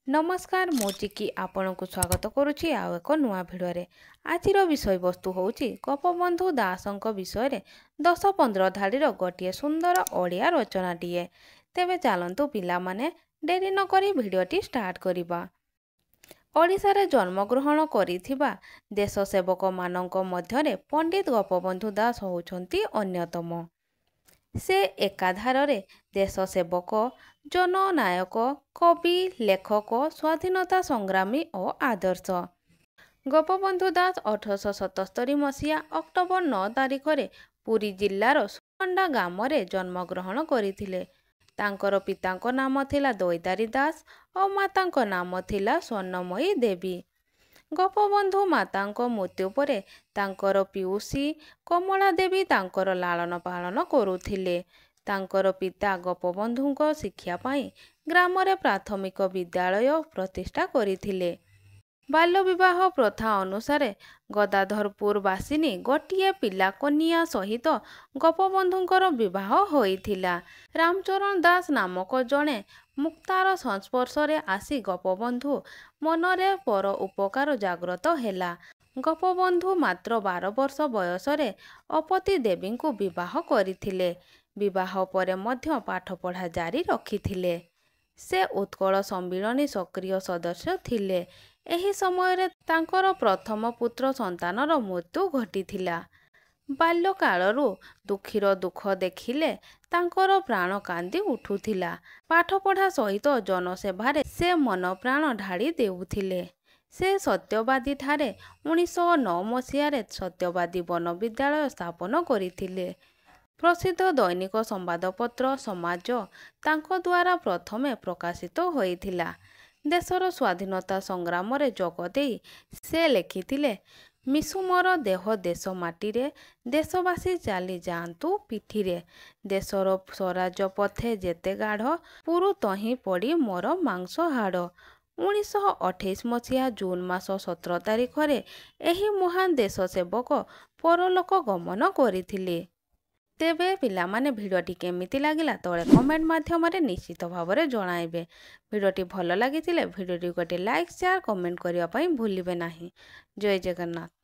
नमस्कार मु चिकी आपण को स्वागत करुच्ची आउ एक नुआ भिडियो। आज विषय वस्तु हूँ गोपबंधु दासଙ୍କ विषय 10-15 धाड़ीर गोटे सुंदर ओडिया रचनाटीए। तेबे चलतु पिला माने डेरी न करी भिडियोटी स्टार्ट करिबा। ओडिशारे जन्मग्रहण करिथिबा देश सेवक मानक मध्यरे पंडित गोपबंधु दास होउछंती अन्यतम। से एकाधारे देश सेवक, जननायक, कवि, लेखक, स्वाधीनता संग्रामी और आदर्श। गोपबंधु दास 1877 मसीहा अक्टोबर 9 तारिख रे पुरी जिल्लार सुकंडा गामरे जन्मग्रहण करिथिले। तांकर पितांक नाम थिला दईदारी दास और मातांक नाम थिला स्वर्णमयी देवी। गोपबंधु मातांक मृत्यु परे तांकर पिउसी कमला देवी तांकर लालन पालन करुथिले। तांकर पिता गोपबंधुଙ୍କ शिक्षा पाई ग्रामरे प्राथमिक विद्यालय प्रतिष्ठा करिथिले। बाल्य विवाह प्रथा अनुसार गदाधरपुर बासिनी गोटिए पिला कन्या सहित गोपबंधुଙ୍କର विवाह होइथिला। रामचरण दास नामक जड़े मुक्तार संस्पर्शरे आसी गोपबंधु मनरे पर उपकार जाग्रत हेला। गोपबंधु मात्र 12 वर्ष बयसरे अपती देवी को विवाह करिथिले। विवाह परे मध्य पाठ पढ़ा जारी रखिथिले। से उत्कल सम्मिलनी सक्रिय सदस्य थिले। एही समय तांकर प्रथम पुत्र संतानर मृत्यु घटिथिला। बाल्यकालरू दुखीर दुख देखिले तांकर प्राण कांदी उठुथिला। पाठ पढ़ा सहित जनसेवारे से मन प्राण ढाड़ी देउथिले। से सत्यवादी ठारे 1909 मसीहारे सत्यवादी वन विद्यालय स्थापन करिथिले। प्रसिद्ध दैनिक संवादपत्र समाज तांको द्वारा प्रथमे प्रकाशित होइथिला। देशर स्वाधीनता संग्राम रे जोग देई से लेखिथिले, मिसु मोर देह देश माटीरे, देशवासी चाली जातु पिठीरे, देशर स्वराज पथे जेते गाढ़, पुरु तही पड़ी मोर मांस हाड़। 1928 मसीहा जून मास 17 तारिख रे एही महान देश सेवक परलोक गमन करिथिले। तेबे पिला माने भिडियोटी केमिति लागिला तळे कमेंट माध्यम रे निश्चित भावरे जणाइबे। भिडियोटी भल लागिथिले भिडियोटी गोटे लाइक शेयर कमेंट करिया पई भूलिबे नाही। जय जगन्नाथ।